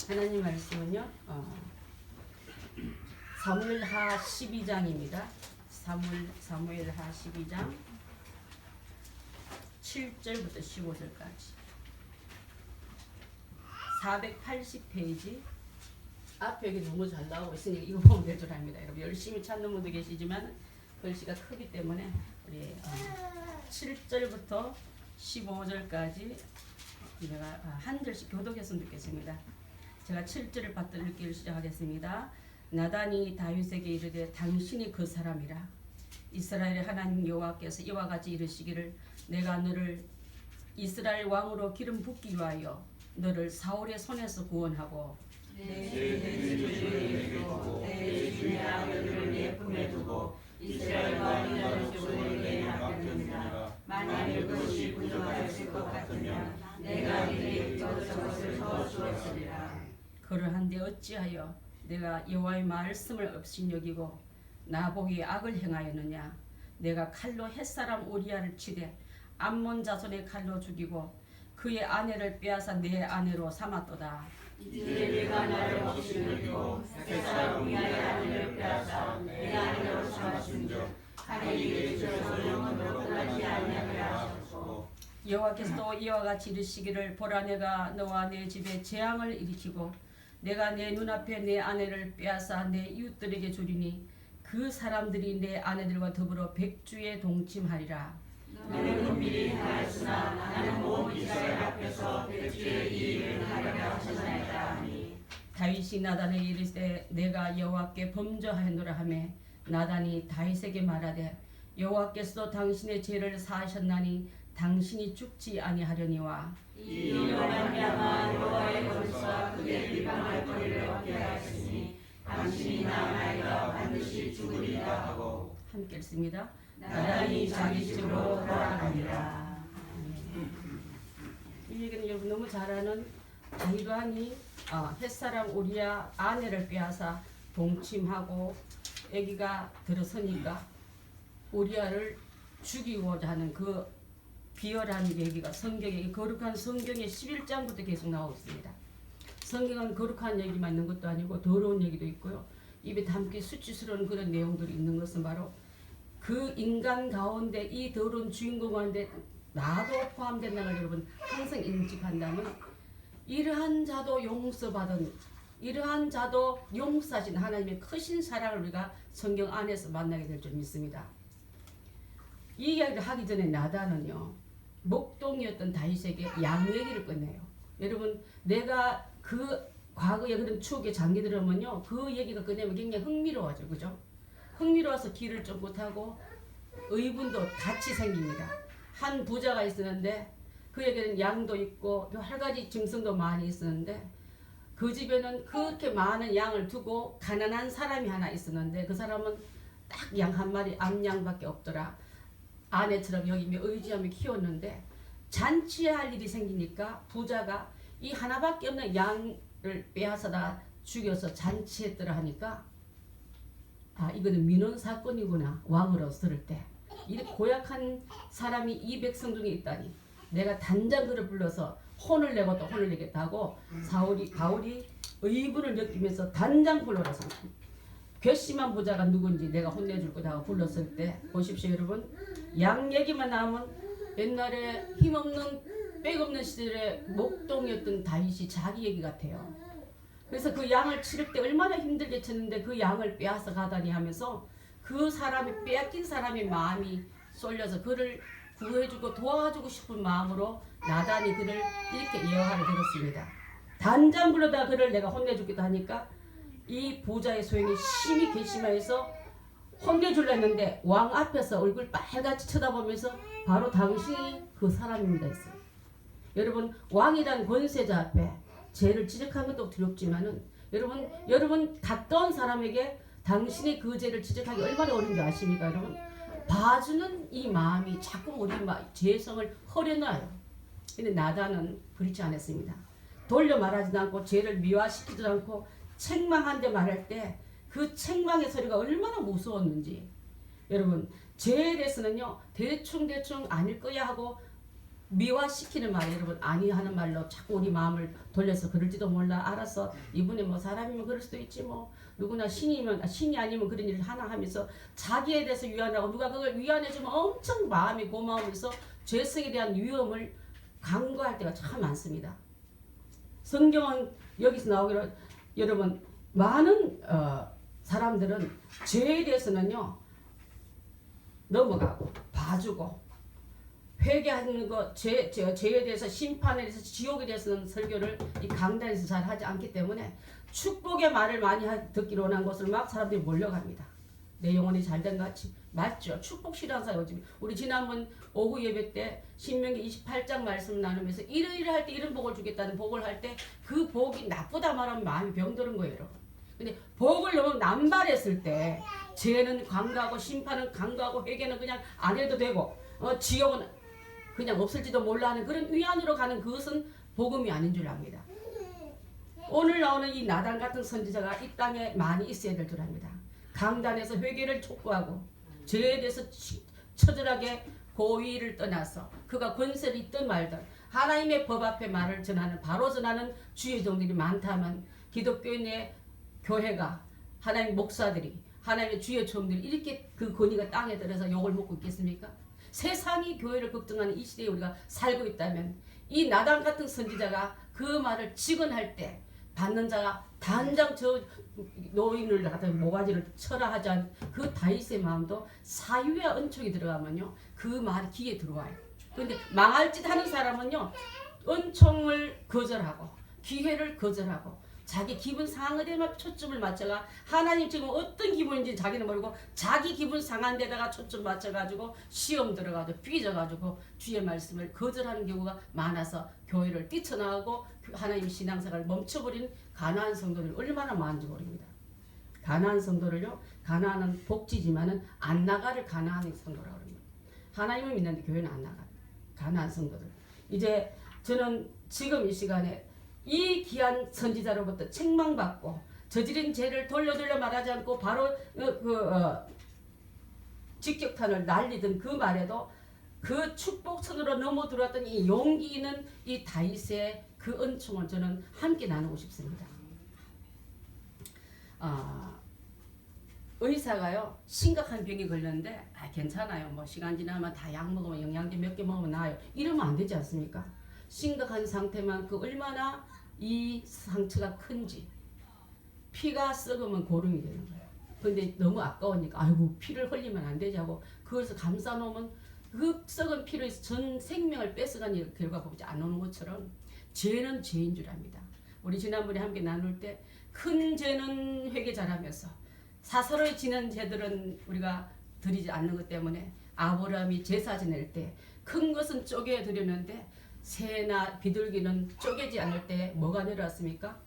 하나님 말씀은요, 사무엘하 12장입니다. 사무엘하 12장 7절부터 15절까지 480페이지. 앞에 여기 너무 잘 나오고 있으니까 이거 보면 될 줄 압니다. 여러분 열심히 찾는 분도 계시지만 글씨가 크기 때문에 우리 7절부터 15절까지 내가 한 절씩 교독했으면 좋겠습니다. 제가 7절을 받들어 읽기를 시작하겠습니다. 나단이 다윗에게 이르되 당신이 그 사람이라. 이스라엘의 하나님 여호와께서 이와 같이 이르시기를 내가 너를 이스라엘 왕으로 기름 붓기 위하여 너를 사울의 손에서 구원하고 내 주의 아들을 내 품에 두고 이스라엘 왕이 너를 주에게 맡겼느니라. 만일 그것이 부족하였을 것 같으면 내가 네게 이것저것을 더 주었으리라. 그러한데 어찌하여 내가 여호와의 말씀을 업신여기고 나보기에 악을 행하였느냐. 내가 칼로 햇사람 우리아를 치되 암몬 자손의 칼로 죽이고 그의 아내를 빼앗아 내 아내로 삼았도다. 이제 내가 나를 업신여기고 햇사람 우리아의 아내를 빼앗아 내 아내로 삼았은즉 하나님의 주께서 영원으로 떠나지 아니하게 하셨고 여호와께서도 이와 같이 이르시기를 보라 내가 너와 내 집에 재앙을 일으키고 내가 내 눈앞에 내 아내를 빼앗아 내 이웃들에게 주리니 그 사람들이 내 아내들과 더불어 백주에 동침하리라. 너는 은밀히 행하였으나 나는 온 이스라엘 앞에서 백주의 이 일을 하리라 하셨나이다 하니 다윗이 나단에게 이르되 내가 여호와께 범죄하였노라 하매 나단이 다윗에게 말하되 여호와께서도 당신의 죄를 사하셨나니 당신이 죽지 아니하려니와 이로 말미암아 여호와의 권수와 그의 비방할 거리를 얻게 하였으니 당신이 나아나이가 반드시 죽으리라 하고 함께 읽습니다. 나단이 자기 집으로 돌아가니라. 이 얘기는 여러분 너무 잘 아는 다윗 왕이 햇사람 우리아 아내를 빼앗아 동침하고 아기가 들어서니까 우리아를 죽이고자 하는 그 비열한 얘기가 성경에 거룩한 성경의 11장부터 계속 나오고 있습니다. 성경은 거룩한 얘기만 있는 것도 아니고 더러운 얘기도 있고요. 입에 담기 수치스러운 그런 내용들이 있는 것은 바로 그 인간 가운데 이 더러운 주인공 가운데 나도 포함된다는 걸 여러분 항상 인식한다면 이러한 자도 용서받은 이러한 자도 용서하신 하나님의 크신 사랑을 우리가 성경 안에서 만나게 될 줄 믿습니다. 이 이야기를 하기 전에 나단은요 목동이었던 다윗에게 양 얘기를 꺼내요. 여러분 내가 그 과거의 그런 추억에 잠기 들으면요 그 얘기가 꺼내면 굉장히 흥미로워져, 그죠? 흥미로워서 길을 쫓고 타고 의분도 같이 생깁니다. 한 부자가 있었는데 그에게는 양도 있고 여러 가지 짐승도 많이 있었는데 그 집에는 그렇게 많은 양을 두고 가난한 사람이 하나 있었는데 그 사람은 딱 양 한 마리 암양밖에 없더라. 아내처럼 여기며 의지하며 키웠는데 잔치할 일이 생기니까 부자가 이 하나밖에 없는 양을 빼앗아다 죽여서 잔치했더라 하니까 이거는 민원 사건이구나. 왕으로서 들을 때 이렇게 고약한 사람이 이 백성 중에 있다니 내가 단장 그를 불러서 혼을 내고 또 혼을 내겠다고 바울이 의분을 느끼면서 단장 불러라서 괘씸한 부자가 누군지 내가 혼내줄 거다 하고 불렀을 때 보십시오 여러분. 양 얘기만 나오면 옛날에 힘없는 빽없는 시절에 목동이었던 다윗이 자기 얘기 같아요. 그래서 그 양을 치를 때 얼마나 힘들게 쳤는데 그 양을 빼앗아 가다니 하면서 그 사람이 빼앗긴 사람의 마음이 쏠려서 그를 구해주고 도와주고 싶은 마음으로 나단이 그를 이렇게 예화를 들었습니다. 단장 불러다 그를 내가 혼내주기도 하니까 이 부자의 소행이 심히 괘씸해서 혼내주려 했는데 왕 앞에서 얼굴 빨갛게 쳐다보면서 바로 당신이 그 사람입니다 했어요. 여러분 왕이란 권세자 앞에 죄를 지적한 것도 두렵지만은 여러분 가까운 사람에게 당신이 그 죄를 지적하기 얼마나 어려운지 아십니까 여러분? 봐주는 이 마음이 자꾸 우리 죄성을 허려놔요. 근데 나단은 그렇지 않았습니다. 돌려 말하지도 않고 죄를 미화시키지도 않고 책망한데 말할 때 그 책망의 소리가 얼마나 무서웠는지 여러분 죄에 대해서는요 대충 아닐 거야 하고 미화시키는 말이 여러분 아니 하는 말로 자꾸 우리 마음을 돌려서 그럴지도 몰라. 알았어. 이분이 뭐 사람이면 그럴 수도 있지 뭐. 누구나 신이 아니면 그런 일을 하나 하면서 자기에 대해서 위안하고 누가 그걸 위안해주면 엄청 마음이 고마우면서 죄성에 대한 위험을 강구할 때가 참 많습니다. 성경은 여기서 나오기로 여러분 많은 사람들은 죄에 대해서는요 넘어가고 봐주고 회개하는 것, 죄에 대해서 심판에 대해서 지옥에 대해서는 설교를 이 강단에서 잘 하지 않기 때문에 축복의 말을 많이 듣기로 원한 것을 막 사람들이 몰려갑니다. 내 영혼이 잘된 같이 맞죠. 축복 실현사 요즘 우리 지난번 오후 예배 때 신명기 28장 말씀 나누면서 이를 할 때 이런 복을 주겠다는 복을 할 때 그 복이 나쁘다 말하면 마음이 병드는 거예요, 여러분. 근데 복을 너무 남발했을 때 죄는 강구하고 심판은 강구하고 회개는 그냥 안 해도 되고 지옥은 그냥 없을지도 몰라 하는 그런 위안으로 가는 그것은 복음이 아닌 줄 압니다. 오늘 나오는 이 나단 같은 선지자가 이 땅에 많이 있어야 될 줄 압니다. 강단에서 회개를 촉구하고 죄에 대해서 처절하게 고의를 떠나서 그가 권세를 있든 말든 하나님의 법 앞에 말을 전하는 바로 전하는 주의 종들이 많다면 기독교 내 교회가 하나님 목사들이 하나님의 주의 종들이 이렇게 그 권위가 땅에 들어서 욕을 먹고 있겠습니까? 세상이 교회를 걱정하는 이 시대에 우리가 살고 있다면 이 나단 같은 선지자가 그 말을 직언할 때 받는 자가 단장 저 노인을 갖다 모가지를 쳐라 하지 않은 그 다윗의 마음도 사유와 은총이 들어가면요 그 말이 귀에 들어와요. 그런데 망할 짓 하는 사람은요 은총을 거절하고 기회를 거절하고 자기 기분 상한 데만 초점을 맞춰가 하나님 지금 어떤 기분인지 자기는 모르고 자기 기분 상한 데다가 초점 맞춰가지고 시험 들어가지고 삐져가지고 주의 말씀을 거절하는 경우가 많아서 교회를 뛰쳐나가고 하나님 신앙생활을 멈춰버린 가나안 성도들 얼마나 많은지 모릅니다. 가나안 성도를요 가나안은 복지지만은 안 나가를 가나안의 성도라고 합니다. 하나님을 믿는데 교회는 안 나가. 가나안 성도들 이제 저는 지금 이 시간에 이 귀한 선지자로부터 책망받고 저지른 죄를 돌려 말하지 않고 바로 직격탄을 날리던 그 말에도 그 축복선으로 넘어 들어왔던 이 용기 있는 이 다윗의 그 은총을 저는 함께 나누고 싶습니다. 의사가요 심각한 병이 걸렸는데 괜찮아요. 뭐 시간 지나면 다 약 먹으면 영양제 몇 개 먹으면 나아요. 이러면 안 되지 않습니까? 심각한 상태만 그 얼마나 이 상처가 큰지 피가 썩으면 고름이 되는 거예요. 근데 너무 아까우니까 아이고 피를 흘리면 안 되지 하고 그것을 감싸 놓으면 그 썩은 피로 전 생명을 뺏어가는 결과 보지 안 오는 것처럼 죄는 죄인 줄 압니다. 우리 지난번에 함께 나눌 때 큰 죄는 회개 잘하면서 사서로이 지는 죄들은 우리가 드리지 않는 것 때문에 아브라함이 제사 지낼 때 큰 것은 쪼개 드렸는데 새나 비둘기는 쪼개지 않을 때 뭐가 내려왔습니까?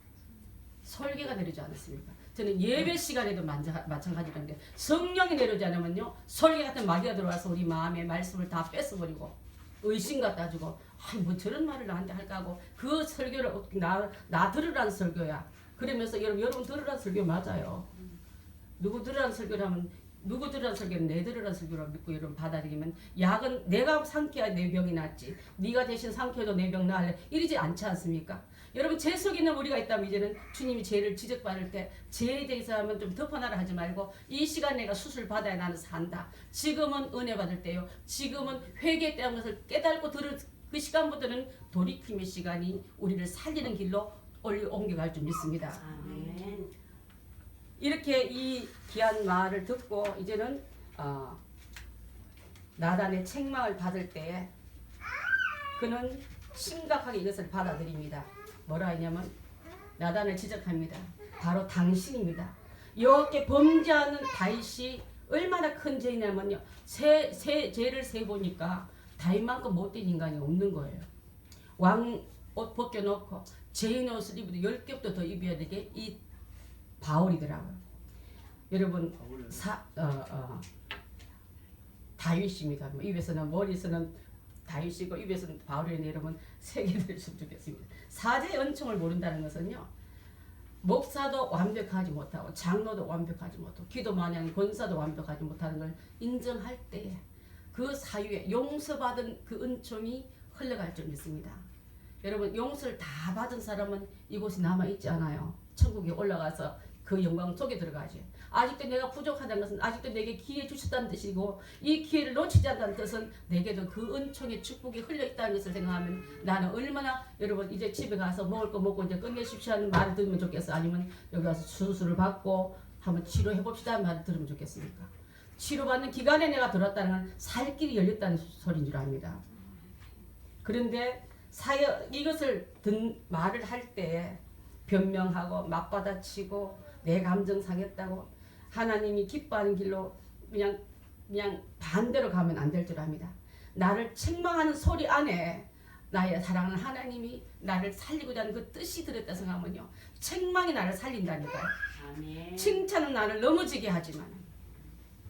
설계가 내려오지 않았습니까? 저는 예배 시간에도 마찬가지인데 성령이 내려오지 않으면요 설계 같은 마귀가 들어와서 우리 마음의 말씀을 다 뺏어버리고 의심 갖다 주고 뭐 저런 말을 나한테 할까 하고 그 설교를 나 들으라는 설교야. 그러면서 여러분 들으라는 설교 맞아요. 누구 들으라는 설교를 하면 누구 들으라는 설교는 내 들으라는 설교로 믿고 여러분 받아들이면 약은 내가 상쾌해야 내 병이 낫지 네가 대신 상쾌해도 내 병 나을래 이러지 않지 않습니까? 여러분 죄 속에 있는 우리가 있다면 이제는 주님이 죄를 지적받을 때 죄에 대해서 하면 좀 덮어놔라 하지 말고 이 시간 내가 수술 받아야 나는 산다. 지금은 은혜 받을 때요. 지금은 회개 때한 것을 깨닫고 들을 그 시간부터는 돌이킴의 시간이 우리를 살리는 길로 옮겨갈 줄 믿습니다. 아멘. 이렇게 이 귀한 말을 듣고 이제는 나단의 책망을 받을 때에 그는 심각하게 이것을 받아들입니다. 뭐라 하냐면 나단을 지적합니다. 바로 당신입니다. 여호와께 범죄하는 다윗이 얼마나 큰 죄냐면요. 죄를 세보니까 다윗만큼 못된 인간이 없는 거예요. 왕 옷 벗겨놓고 죄인 옷을 입어도 10겹도 더 입어야 되게 이 바울이더라고요. 여러분 다윗입니다. 입에서는 머리에서는 다윗이고 입에서는 바울이니 여러분 세계들으셨으면 좋겠습니다. 사제의 은총을 모른다는 것은요. 목사도 완벽하지 못하고 장로도 완벽하지 못하고 기도 많이 하는 권사도 완벽하지 못하는 걸 인정할 때에 그 사유에 용서받은 그 은총이 흘러갈 줄 믿습니다. 여러분 용서를 다 받은 사람은 이곳에 남아있지 않아요. 천국에 올라가서 그 영광 속에 들어가지. 아직도 내가 부족하다는 것은 아직도 내게 기회 주셨다는 뜻이고 이 기회를 놓치지 않다는 뜻은 내게도 그 은총의 축복이 흘러있다는 것을 생각하면 나는 얼마나 여러분 이제 집에 가서 먹을 거 먹고 이제 끝내십시오 하는 말을 들으면 좋겠어. 아니면 여기 와서 수술을 받고 한번 치료해봅시다 하는 말을 들으면 좋겠습니까? 치료받는 기간에 내가 들었다는 건 살 길이 열렸다는 소리인 줄 압니다. 그런데 이것을 말을 할 때 변명하고 맞받아치고 내 감정 상했다고 하나님이 기뻐하는 길로 그냥 반대로 가면 안 될 줄 압니다. 나를 책망하는 소리 안에 나의 사랑하는 하나님이 나를 살리고자 하는 그 뜻이 들었다 생각하면요. 책망이 나를 살린다니까요. 아멘. 칭찬은 나를 넘어지게 하지만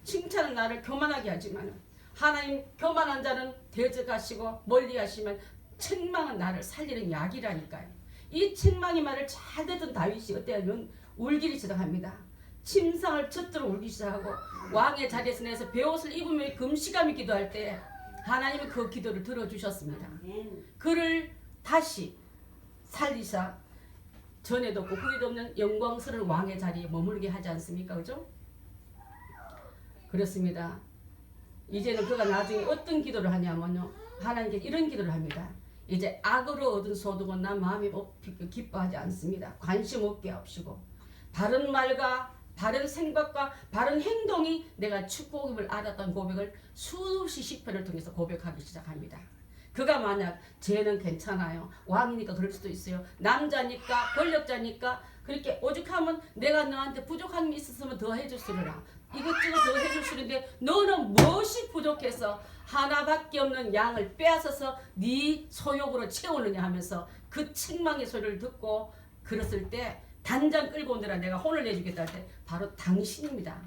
칭찬은 나를 교만하게 하지만 하나님 교만한 자는 대적하시고 멀리하시면 책망은 나를 살리는 약이라니까요. 이 책망의 말을 잘 듣던 다윗이 어때하면 울기를 시작합니다. 침상을 젖들어 울기 시작하고 왕의 자리에서 내서 베옷을 입으며 금시감이 기도할 때 하나님은 그 기도를 들어주셨습니다. 그를 다시 살리사 전에도 없고 후에도 없는 영광스러운 왕의 자리에 머물게 하지 않습니까? 그죠? 그렇습니다. 이제는 그가 나중에 어떤 기도를 하냐면요. 하나님께 이런 기도를 합니다. 이제 악으로 얻은 소득은 나 마음이 기뻐하지 않습니다. 관심 없게 하시고 바른 말과 바른 생각과 바른 행동이 내가 축복임을 알았던 고백을 수시 시편을 통해서 고백하기 시작합니다. 그가 만약 쟤는 괜찮아요. 왕이니까 그럴 수도 있어요. 남자니까 권력자니까 그렇게 오죽하면 내가 너한테 부족한 게 있었으면 더 해줄 수리라. 이것저것 더 해줄 수인데 너는 무엇이 부족해서 하나밖에 없는 양을 빼앗아서 네 소욕으로 채우느냐 하면서 그 책망의 소리를 듣고 그랬을 때 단장 끌고 오느라 내가 혼을 내주겠다 할 때 바로 당신입니다.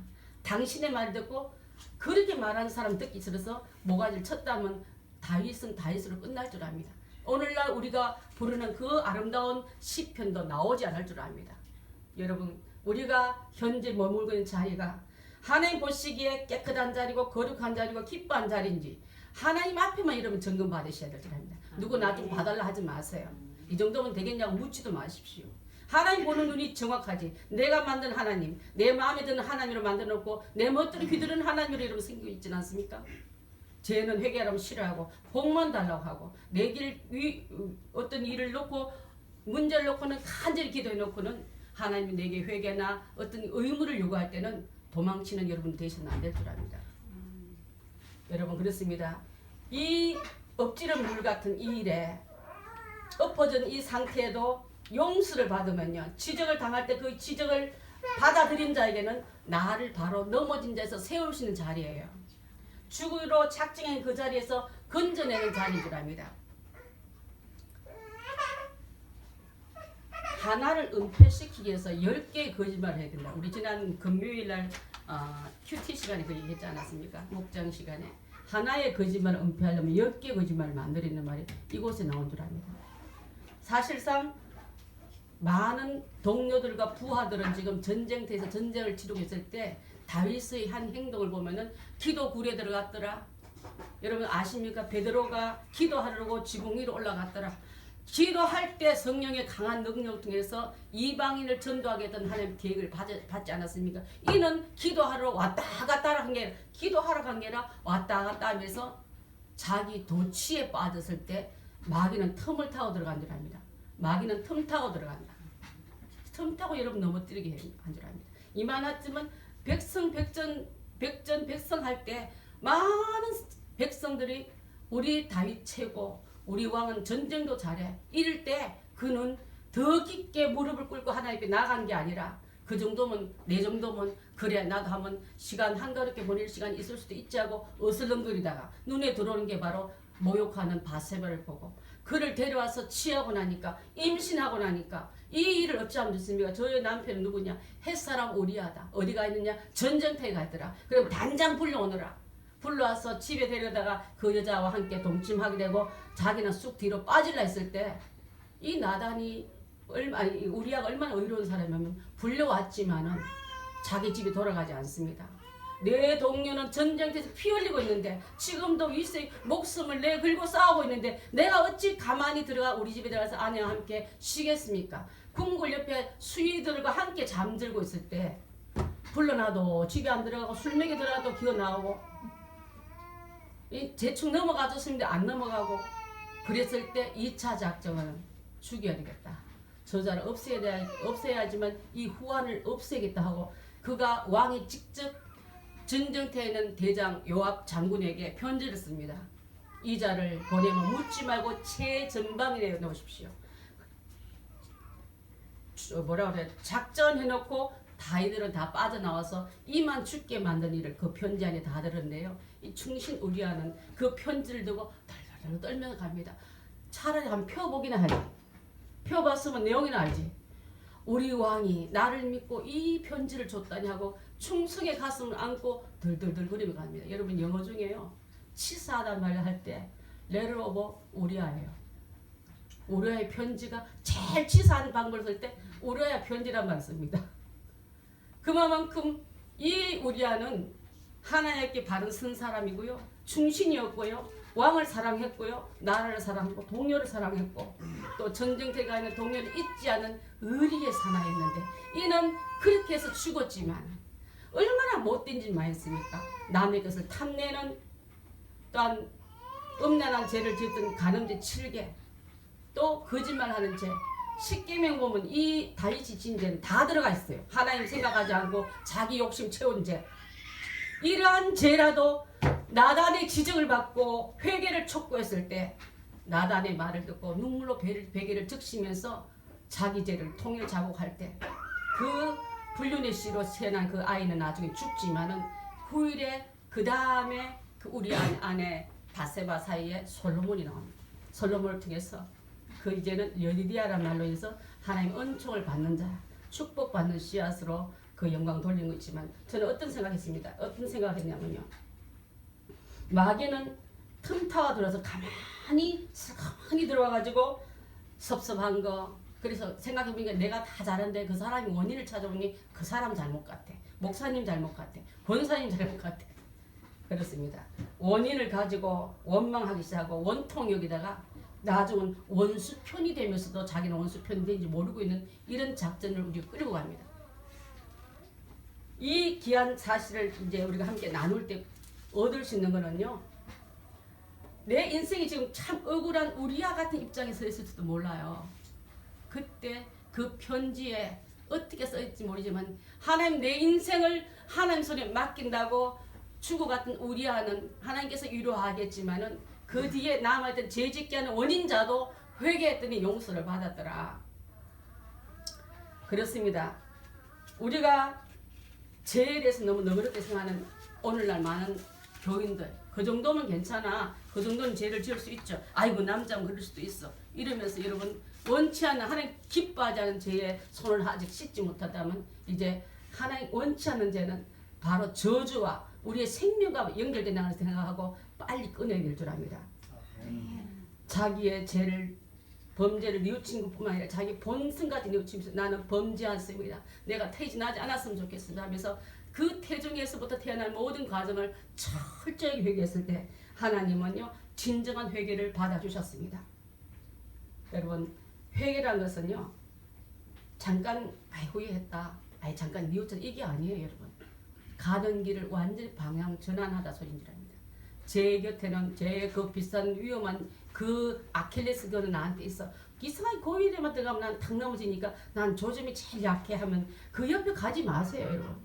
당신의 말을 듣고 그렇게 말하는 사람 듣기 싫어서 모가지를 쳤다면 다윗은 다윗으로 끝날 줄 압니다. 오늘날 우리가 부르는 그 아름다운 시편도 나오지 않을 줄 압니다. 여러분 우리가 현재 머물고 있는 자리가 하나님 보시기에 깨끗한 자리고 거룩한 자리고 기뻐한 자리인지 하나님 앞에만 이러면 점검 받으셔야 될 줄 압니다. 누구 나 좀 봐달라 하지 마세요. 이 정도면 되겠냐고 묻지도 마십시오. 하나님 보는 눈이 정확하지. 내가 만든 하나님, 내 마음에 드는 하나님으로 만들어 놓고 내 멋대로 휘두르는 하나님으로 이러면 생기고 있지 않습니까? 쟤는 회개하면 싫어하고 복만 달라고 하고 내 길 어떤 일을 놓고 문제를 놓고는 간절히 기도해 놓고는 하나님이 내게 회개나 어떤 의무를 요구할 때는 도망치는 여러분 되시면 안 될 줄 압니다. 여러분 그렇습니다. 이 엎지른 물 같은 이 일에 엎어진 이 상태에도 용서를 받으면요. 지적을 당할 때 그 지적을 받아들인 자에게는 나를 바로 넘어진 자에서 세우시는 자리예요. 죽으로 작정한 그 자리에서 건져내는 자리인 줄 압니다. 하나를 은폐시키기 위해서 10개의 거짓말을 해야 된다. 우리 지난 금요일날 큐티 시간에 그 얘기했지 않았습니까? 목장 시간에. 하나의 거짓말을 은폐하려면 10개의 거짓말을 만들어있는 말이 이곳에 나온 줄 압니다. 사실상 많은 동료들과 부하들은 지금 전쟁터에서 전쟁을 치르고 있을 때 다윗의 한 행동을 보면은 기도 굴에 들어갔더라. 여러분 아십니까? 베드로가 기도하려고 지붕 위로 올라갔더라. 기도할 때 성령의 강한 능력을 통해서 이방인을 전도하게 했던 하나님의 계획을 받지 않았습니까? 이는 기도하러 왔다 갔다 한 게 아니라 기도하러 간 게 아니라 왔다 갔다 하면서 자기 도취에 빠졌을 때 마귀는 틈을 타고 들어간 줄 압니다. 마귀는 틈 타고 들어간다. 틈 타고 여러분 넘어뜨리게 한 줄 압니다. 이만하지만 백전 할 때 많은 백성들이 우리 다윗 최고 우리 왕은 전쟁도 잘해 이럴 때 그는 더 깊게 무릎을 꿇고 하나님께 나간 게 아니라 그 정도면 내 정도면 그래 나도 한번 시간 한가롭게 보낼 시간이 있을 수도 있지 하고 어슬렁거리다가 눈에 들어오는 게 바로 모욕하는 바세바를 보고 그를 데려와서 취하고 나니까 임신하고 나니까 이 일을 어찌하면 좋습니까? 저의 남편은 누구냐? 햇사람 우리아다. 어디가 있느냐? 전쟁터에 가 있더라. 그럼 단장 불러오느라. 불러와서 집에 데려다가 그 여자와 함께 동침하게 되고 자기는 쑥 뒤로 빠질라 했을 때 이 나단이 우리아가 얼마나 의로운 사람이면 불려왔지만은 자기 집에 돌아가지 않습니다. 내 동료는 전쟁터에서 피 흘리고 있는데 지금도 위세 목숨을 내 걸고 싸우고 있는데 내가 어찌 가만히 들어가 우리 집에 들어가서 아내와 함께 쉬겠습니까? 궁궐 옆에 수위들과 함께 잠들고 있을 때 불러놔도 집에 안 들어가고 술 먹여 들어가도 기어 나오고 대충 넘어가줬는데 안 넘어가고 그랬을 때 2차 작전은 죽여야 되겠다. 저자를 없애야지만 이 후환을 없애겠다 하고 그가 왕이 직접 전쟁터에 있는 대장 요압 장군에게 편지를 씁니다. 이 자를 보내면 묻지 말고 최전방에 내놓으십시오. 뭐라 그래? 작전해놓고 다이들은 다 빠져나와서 이만 죽게 만든 일을 그 편지 안에 다 들었는데요. 이 충신 우리아는 그 편지를 두고 덜덜덜 떨면서 갑니다. 차라리 한번 펴보기나 하지. 펴봤으면 내용이나 알지. 우리 왕이 나를 믿고 이 편지를 줬다니 하고 충성의 가슴을 안고 덜덜덜 거리며 갑니다. 여러분 영어 중에요. 치사하단 말을 할 때 레터 오브 우리아예요. 우리아의 편지가 제일 치사한 방법을 쓸 때 우리아의 편지란 말을 씁니다. 그만큼 이 우리아는 하나님께 바른 선 사람이고요. 충신이었고요. 왕을 사랑했고요. 나라를 사랑했고 동료를 사랑했고 또 전쟁터에 있는 동료를 잊지 않은 의리의 사나이였는데 이는 그렇게 해서 죽었지만 얼마나 못된 짓만 했습니까? 남의 것을 탐내는 또한 음란한 죄를 짓던 간음죄 7개 또 거짓말하는 죄 10계명 보면 이 다윗이 진 죄는 다 들어가 있어요. 하나님 생각하지 않고 자기 욕심 채운 죄. 이러한 죄라도 나단의 지적을 받고 회개를 촉구했을 때 나단의 말을 듣고 눈물로 베개를 적시면서 자기 죄를 통일 자복할 때 그 불륜의 씨로 태어난 그 아이는 나중에 죽지만은 후일에 그 다음에 그 우리 아내 바세바 사이에 솔로몬이 나옵니다. 솔로몬을 통해서 그 이제는 여디디아란 말로 해서 하나님 은총을 받는 자, 축복받는 씨앗으로 그 영광 돌린 거 있지만 저는 어떤 생각했습니다. 어떤 생각했냐면요. 마귀는 틈타와 들어서 가만히 들어와가지고 섭섭한 거 그래서 생각해보니까 내가 다 잘하는데 그 사람이 원인을 찾아보니 그 사람 잘못 같아. 목사님 잘못 같아. 권사님 잘못 같아. 그렇습니다. 원인을 가지고 원망하기 시작하고 원통 여기다가 나중은 원수편이 되면서도 자기는 원수편이 되는지 모르고 있는 이런 작전을 우리가 끌고 갑니다. 이 귀한 사실을 이제 우리가 함께 나눌 때 얻을 수 있는 거는요. 내 인생이 지금 참 억울한 우리와 같은 입장에 서 있을지도 몰라요. 그때 그 편지에 어떻게 써있을지 모르지만 하나님 내 인생을 하나님 손에 맡긴다고 죽어 같은 우리아는 하나님께서 위로하겠지만은 그 뒤에 남아있던 죄짓게 하는 원인자도 회개했더니 용서를 받았더라. 그렇습니다. 우리가 죄에 대해서 너무 너그럽게 생각하는 오늘날 많은 교인들 그 정도면 괜찮아. 그 정도는 죄를 지을 수 있죠. 아이고 남자면 그럴 수도 있어. 이러면서 여러분 원치 않는 하나님 기뻐하지 않은 죄에 손을 아직 씻지 못하다면 이제 하나님 원치 않는 죄는 바로 저주와 우리의 생명과 연결된다고 생각하고 빨리 끊어야 될 줄 압니다. 자기의 죄를 범죄를 뉘우친 것뿐만 아니라 자기 본성까지 뉘우치면서 나는 범죄 않습니다. 내가 퇴진하지 않았으면 좋겠습니다 하면서 그 태중에서부터 태어날 모든 과정을 철저히 회개했을 때 하나님은요 진정한 회개를 받아주셨습니다. 여러분 회개라는 것은요 잠깐 후회했다 잠깐 뉘우쳤다 이게 아니에요. 여러분 가는 길을 완전히 방향 전환하다 소린지랍니다. 제 곁에는 제 그 비싼 위험한 그 아킬레스건은 나한테 있어. 이상하게 고위에만 들어가면 난 탁 넘어지니까 난 조짐이 제일 약해 하면 그 옆에 가지 마세요. 여러분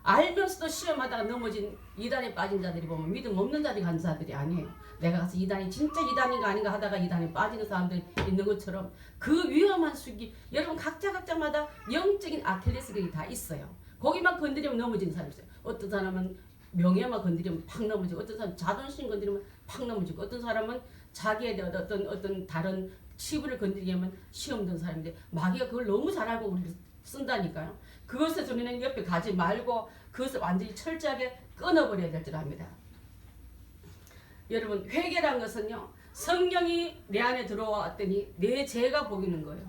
알면서도 시험하다가 넘어진 이단에 빠진 자들이 보면 믿음 없는 자들이 간 자들이 아니에요. 내가 가서 이단이 진짜 이단인가 아닌가 하다가 이단에 빠지는 사람들이 있는 것처럼 그 위험한 수기 여러분 각자마다 영적인 아킬레스건이 다 있어요. 거기만 건드리면 넘어지는 사람이 있어요. 어떤 사람은 명예만 건드리면 팍 넘어지고 어떤 사람은 자존심 건드리면 팍 넘어지고 어떤 사람은 자기에 대한 어떤 다른 치부를 건드리면 시험 든 사람인데 마귀가 그걸 너무 잘 알고 우리를 쓴다니까요. 그것에서 우리는 옆에 가지 말고 그것을 완전히 철저하게 끊어버려야 될 줄 압니다. 여러분 회개란 것은요 성령이 내 안에 들어왔더니 내 죄가 보이는 거예요.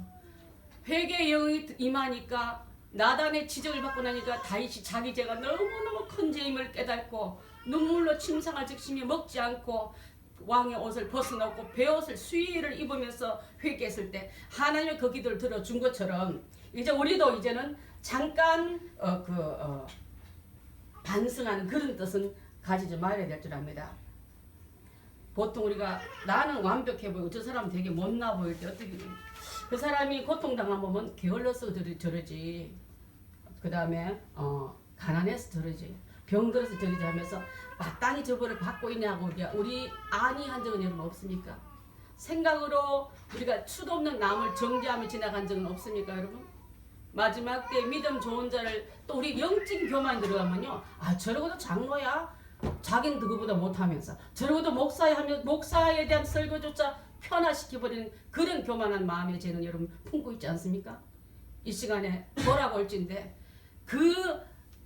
회개의 영이 임하니까 나단의 지적을 받고 나니까 다윗이 자기 죄가 너무너무 큰 죄임을 깨닫고 눈물로 침상을 적시며 먹지 않고 왕의 옷을 벗어놓고 베옷을 수의를 입으면서 회개했을 때 하나님의 그 기도를 들어준 것처럼 이제 우리도 이제는 잠깐 반성하는 그런 뜻은 가지지 말아야 될 줄 압니다. 보통 우리가 나는 완벽해 보이고 저 사람 되게 못나 보일 때 어떻게 그 사람이 고통당한 보면 게을러서 저러지, 그 다음에 가난해서 저러지, 병들어서 저러지 하면서 마땅히 저거를 받고 있냐고 우리 안이한 적은 여러분 없습니까? 생각으로 우리가 수도 없는 남을 정죄하며 지나간 적은 없습니까 여러분? 마지막 때 믿음 좋은 자를 또 우리 영적 교만 들어가면요, 저러고도 장로야, 자기는 그거보다 못하면서 저러고도 목사에 대한 설교조차 편화시켜버리는 그런 교만한 마음의 죄는 여러분 품고 있지 않습니까? 이 시간에 뭐라고 할진데 그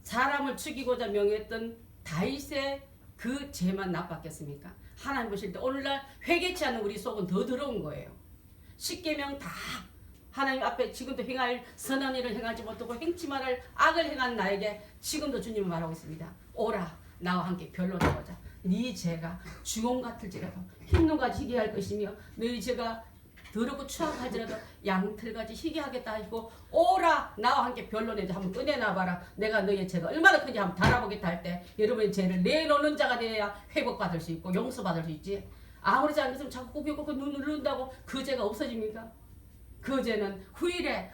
사람을 죽이고자 명했던 다윗의 그 죄만 나빴겠습니까? 하나님 보실 때 오늘날 회개치 않는 우리 속은 더 더러운 거예요. 십계명 다 하나님 앞에 지금도 행할 선한 일을 행하지 못하고 행치 말할 악을 행한 나에게 지금도 주님은 말하고 있습니다. 오라 나와 함께 변론하고자. 네 죄가 주홍 같을지라도 흰눈같이 희게할 것이며 너희 죄가 더럽고 추악할지라도 양털같이 희게하겠다 하시고 오라 나와 함께 변론해서 한번 꺼내놔봐라. 내가 너희의 죄가 얼마나 큰지 한번 달아보겠다 할 때 여러분의 죄를 내놓는 자가 되어야 회복받을 수 있고 용서받을 수 있지. 아무렇지 않겠으면 자꾸 꾸겨꾸겨 눈을 누른다고 그 죄가 없어집니까? 그 죄는 후일에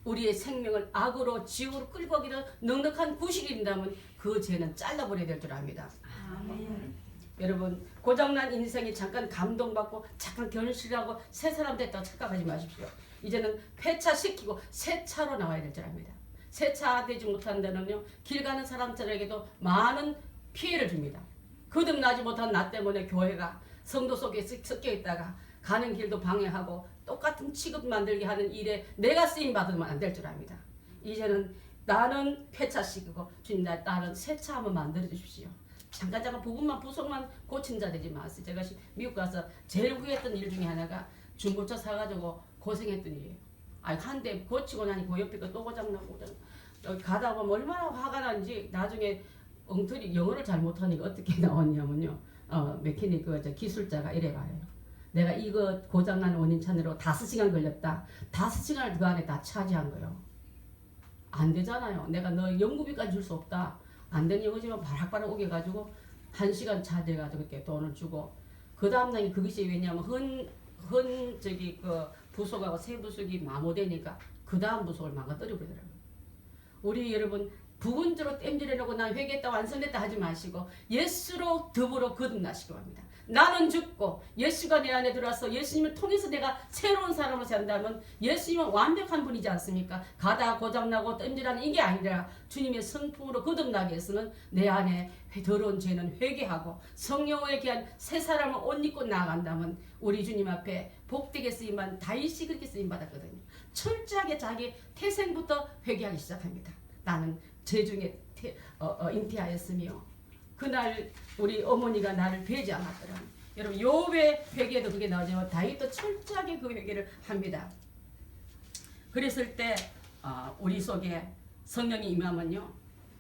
우리의 생명을 악으로 지옥으로 끌고 가기로 넉넉한 구실이 된다면 그 죄는 잘라버려야 될 줄 압니다. 아멘. 여러분 고장난 인생이 잠깐 감동받고 잠깐 견실하고 새 사람 됐다고 착각하지 마십시오. 이제는 폐차시키고 새 차로 나와야 될 줄 압니다. 새 차 되지 못한 데는요, 길 가는 사람들에게도 많은 피해를 줍니다. 거듭나지 못한 나 때문에 교회가 성도 속에 섞여 있다가 가는 길도 방해하고 똑같은 취급 만들게 하는 일에 내가 쓰임받으면 안 될 줄 압니다. 이제는 나는 폐차시키고 주님 나는 새차 한번 만들어 주십시오. 잠깐 부분만 부속만 고친 자 되지 마세요. 제가 미국 가서 제일 후회했던 일 중에 하나가 중고차 사가지고 고생했던 일이에요. 한 대 고치고 나니 그 옆에 또 고장나고 가다 보면 얼마나 화가 나는지 나중에 엉터리 영어를 잘 못하니까 어떻게 나왔냐면요. 메케닉 기술자가 이래 말해요. 내가 이거 고장난 원인 찾느라고 5시간 걸렸다. 5시간을 그 안에 다 차지한 거예요. 안 되잖아요. 내가 너 연구비까지 줄 수 없다. 안 되는 영어지만 바락바락 오게가지고 1시간 차지해가지고 이렇게 돈을 주고 그 다음날에 그것이 왜냐면 부속하고 새 부속이 마모되니까 그 다음 부속을 망가뜨려 버리더라고요. 우리 여러분 부분적으로 땜질해놓고 난 회개했다 완성됐다 하지 마시고 예수로 더불어 거듭나시기 바랍니다. 나는 죽고 예수가 내 안에 들어와서 예수님을 통해서 내가 새로운 사람으로 산다면 예수님은 완벽한 분이지 않습니까? 가다 고장나고 땜질하는 이게 아니라 주님의 성품으로 거듭나기 위해서는 내 안에 더러운 죄는 회개하고 성령에 대한 새 사람을 옷 입고 나아간다면 우리 주님 앞에 복되게 쓰임받은 다윗이 그렇게 쓰임받았거든요. 철저하게 자기 태생부터 회개하기 시작합니다. 나는 죄 중에 잉태하였으며 그날 우리 어머니가 나를 배지 않았더라. 여러분 욥의 회개도 그게 나오지만 다윗도 철저하게 그 회개를 합니다. 그랬을 때 우리 속에 성령이 임하면요,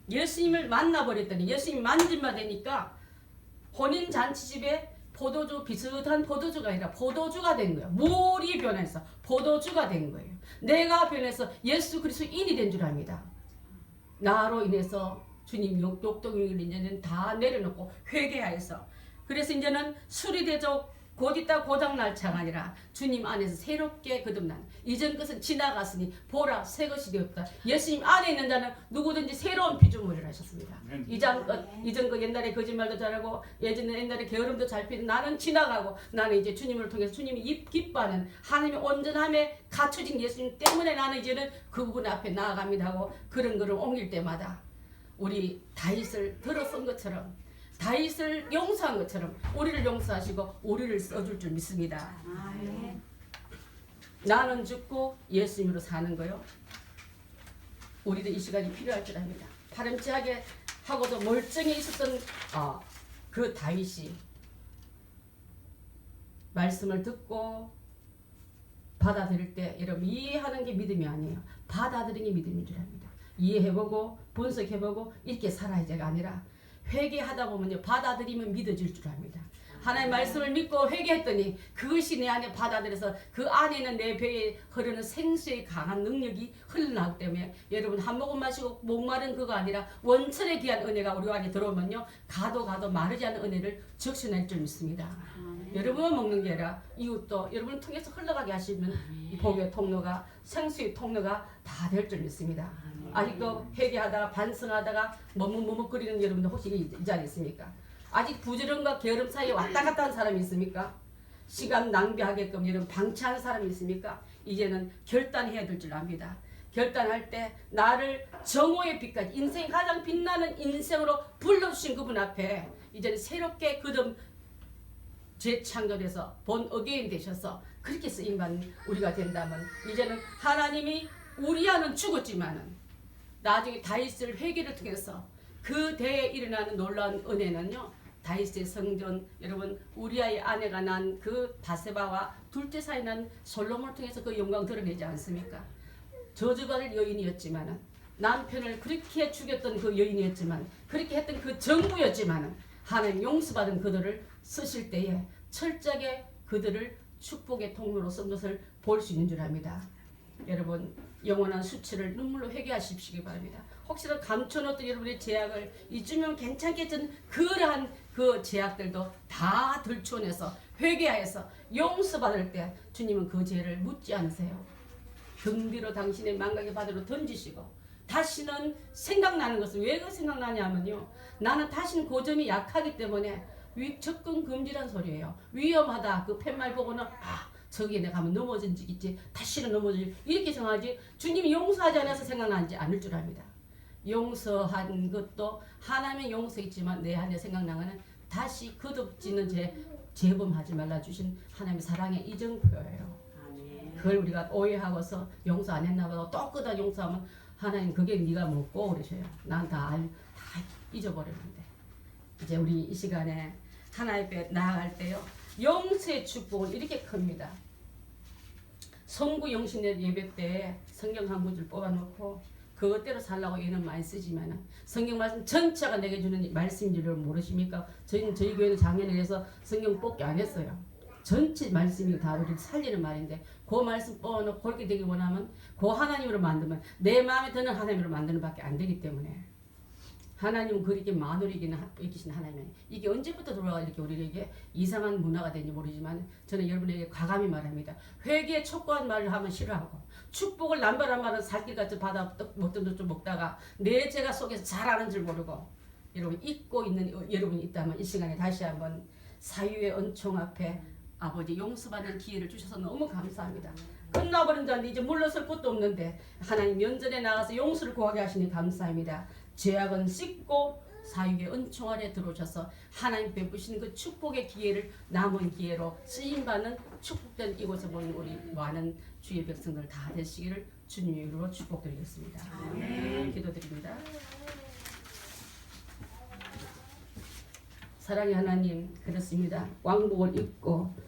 예수님을 만나버렸더니 예수님 만진바 되니까 혼인잔치집에 포도주 비슷한 포도주가 아니라 포도주가 된 거예요. 물이 변해서 포도주가 된 거예요. 내가 변해서 예수 그리스도인이 된 줄 압니다. 나로 인해서 주님 욕독을 이제는 다 내려놓고 회개하여서 그래서 이제는 수리대적 곧 있다 고장날 차가 아니라 주님 안에서 새롭게 거듭난 이전 것은 지나갔으니 보라 새 것이 되었다. 예수님 안에 있는 자는 누구든지 새로운 피조물이라 하셨습니다. 이전 것 옛날에 거짓말도 잘하고 옛날에 게으름도 잘 피는 나는 지나가고 나는 이제 주님을 통해서 주님이 기뻐하는 하나님의 온전함에 갖춰진 예수님 때문에 나는 이제는 그분 앞에 나아갑니다 하고 그런 거를 옮길 때마다 우리 다윗을 들어선 것처럼 다윗을 용서한 것처럼 우리를 용서하시고 우리를 써줄 줄 믿습니다. 아멘. 나는 죽고 예수님으로 사는 거요. 우리도 이 시간이 필요할 줄 압니다. 파렴치하게 하고도 멀쩡히 있었던 그 다윗이 말씀을 듣고 받아들일 때 여러분 이해하는 게 믿음이 아니에요. 받아들이는 게 믿음인 줄 압니다. 이해해보고 분석해보고 이렇게 살아야지가 아니라 회개하다 보면요 받아들이면 믿어질 줄 압니다. 하나님 말씀을 믿고 회개했더니 그것이 내 안에 받아들여서 그 안에는 내 배에 흐르는 생수의 강한 능력이 흘러나오기 때문에 여러분 한 모금 마시고 목마른 그거 아니라 원천에 귀한 은혜가 우리 안에 들어오면요 가도 마르지 않는 은혜를 적셔낼 줄 믿습니다. 여러분만 먹는 게 아니라 이웃도 여러분을 통해서 흘러가게 하시면 이 복의 통로가 생수의 통로가 다 될 줄 믿습니다. 아직도 회개하다가 반성하다가 머뭇머뭇거리는 여러분들 혹시 이 자리에 있습니까? 아직 부지런과 게으름 사이에 왔다 갔다 하는 사람이 있습니까? 시간 낭비하게끔 여러분 방치하는 사람이 있습니까? 이제는 결단해야 될 줄 압니다. 결단할 때 나를 정오의 빛까지 인생이 가장 빛나는 인생으로 불러주신 그분 앞에 이제는 새롭게 거듭 재창조돼서 본 어게인 되셔서 그렇게 쓰임받는 우리가 된다면 이제는 하나님이 우리아는 죽었지만은 나중에 다윗을 회개를 통해서 그 대에 일어나는 놀라운 은혜는요 다윗의 성전 여러분 우리아의 아내가 난 그 바세바와 둘째 사이 난 솔로몬을 통해서 그 영광 드러내지 않습니까? 저주받을 여인이었지만은 남편을 그렇게 죽였던 그 여인이었지만 그렇게 했던 그 정부였지만은 하나님 용서받은 그들을 쓰실 때에 철저하게 그들을 축복의 통로로 쓴 것을 볼 수 있는 줄 압니다. 여러분 영원한 수치를 눈물로 회개하십시기 바랍니다. 혹시나 감춰놓던 여러분의 제약을 이쯤이면 괜찮겠던 그러한 그 제약들도 다 들춰내서 회개하여서 용서받을 때 주님은 그 죄를 묻지 않으세요. 등 뒤로 당신의 망각의 바다로 던지시고 다시는 생각나는 것은 왜 그 생각나냐면요 나는 다시는 그 점이 약하기 때문에 접근 금지란 소리예요. 위험하다 그 팻말 보고는 저기에 내가 가면 넘어진 적 있지 다시는 넘어질 이렇게 생각하지 주님이 용서하지 않아서 생각나지 않을 줄 압니다. 용서한 것도 하나님의 용서있지만 내 안에 생각나는 다시 거듭지는 재범하지 말라 주신 하나님의 사랑의 이정표예요. 그걸 우리가 오해하고서 용서 안 했나 보다 또 그다 용서하면 하나님 그게 네가 먹고 그러셔요. 난 다 잊어버렸는데 이제 우리 이 시간에 하나님 앞에 나아갈 때요 용서의 축복은 이렇게 큽니다. 성구 영신의 예배 때 성경 한 구절 뽑아놓고 그것대로 살라고 얘는 많이 쓰지만 성경 말씀 전체가 내게 주는 말씀인 줄 모르십니까? 저희 교회는 작년에 해서 성경 뽑기 안 했어요. 전체 말씀이 다 우리를 살리는 말인데 그 말씀 뽑아놓고 그렇게 되기 원하면 그 하나님으로 만들면 내 마음에 드는 하나님으로 만드는 밖에 안 되기 때문에 하나님은 그렇게 마누리기는 이기신 하나님이 이게 언제부터 들어와 이렇게 우리에게 이상한 문화가 되는지 모르지만 저는 여러분에게 과감히 말합니다. 회개에 촉구한 말을 하면 싫어하고 축복을 남발한 말은 살길같이 받아 먹던 좀 먹다가 내 죄가 속에서 잘 아는 줄 모르고 여러분 잊고 있는 여러분이 있다면 이 시간에 다시 한번 사유의 은총 앞에 아버지 용서받는 기회를 주셔서 너무 감사합니다. 끝나버린 자인데 이제 물러설 곳도 없는데 하나님 면전에 나가서 용서를 구하게 하시니 감사합니다. 죄악은 씻고 사육의 은총 아래 들어오셔서 하나님 베푸시는 그 축복의 기회를 남은 기회로 쓰임받는 축복된 이곳에 모인 우리 많은 주의 백성들 다 되시기를 주님의 이름으로 축복드리겠습니다. 기도드립니다. 사랑의 하나님 그렇습니다. 왕복을 입고